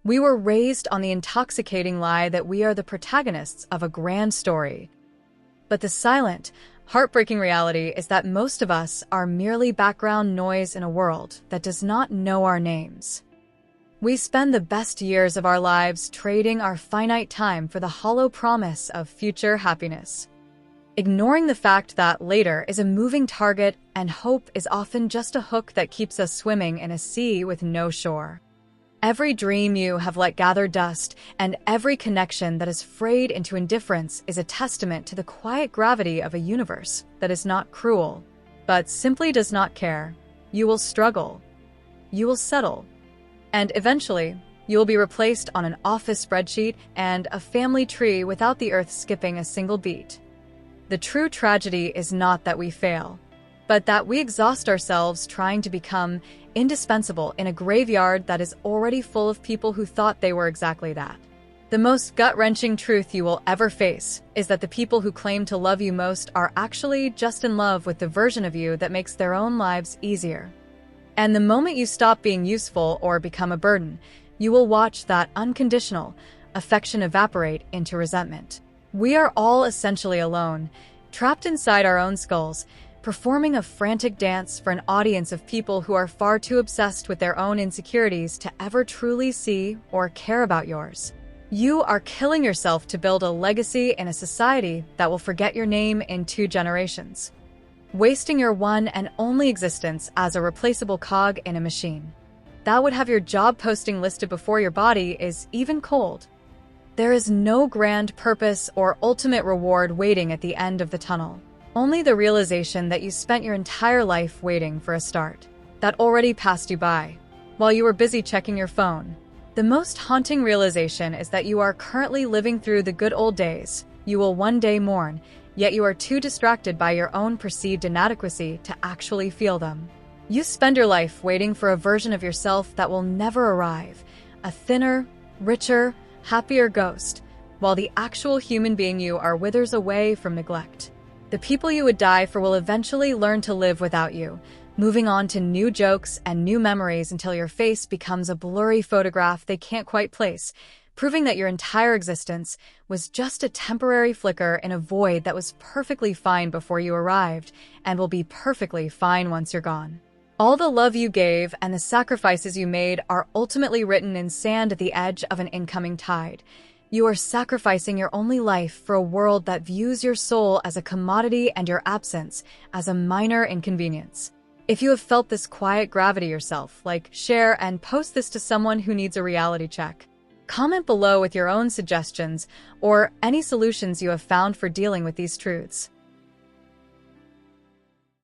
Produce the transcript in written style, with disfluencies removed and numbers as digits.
We were raised on the intoxicating lie that we are the protagonists of a grand story. But the silent, heartbreaking reality is that most of us are merely background noise in a world that does not know our names. We spend the best years of our lives trading our finite time for the hollow promise of future happiness, ignoring the fact that later is a moving target and hope is often just a hook that keeps us swimming in a sea with no shore. Every dream you have let gather dust, and every connection that is frayed into indifference is a testament to the quiet gravity of a universe that is not cruel, but simply does not care. You will struggle. You will settle. And eventually, you will be replaced on an office spreadsheet and a family tree without the earth skipping a single beat. The true tragedy is not that we fail, but that we exhaust ourselves trying to become indispensable in a graveyard that is already full of people who thought they were exactly that. The most gut-wrenching truth you will ever face is that the people who claim to love you most are actually just in love with the version of you that makes their own lives easier. And the moment you stop being useful or become a burden, you will watch that unconditional affection evaporate into resentment. We are all essentially alone, trapped inside our own skulls, performing a frantic dance for an audience of people who are far too obsessed with their own insecurities to ever truly see or care about yours. You are killing yourself to build a legacy in a society that will forget your name in 2 generations, wasting your one and only existence as a replaceable cog in a machine that would have your job posting listed before your body is even cold. There is no grand purpose or ultimate reward waiting at the end of the tunnel. Only the realization that you spent your entire life waiting for a start that already passed you by while you were busy checking your phone. The most haunting realization is that you are currently living through the good old days you will one day mourn, yet you are too distracted by your own perceived inadequacy to actually feel them. You spend your life waiting for a version of yourself that will never arrive, a thinner, richer, happier ghost, while the actual human being you are withers away from neglect. The people you would die for will eventually learn to live without you, moving on to new jokes and new memories until your face becomes a blurry photograph they can't quite place, proving that your entire existence was just a temporary flicker in a void that was perfectly fine before you arrived and will be perfectly fine once you're gone. All the love you gave and the sacrifices you made are ultimately written in sand at the edge of an incoming tide. You are sacrificing your only life for a world that views your soul as a commodity and your absence as a minor inconvenience. If you have felt this quiet gravity yourself, share, and post this to someone who needs a reality check. Comment below with your own suggestions or any solutions you have found for dealing with these truths.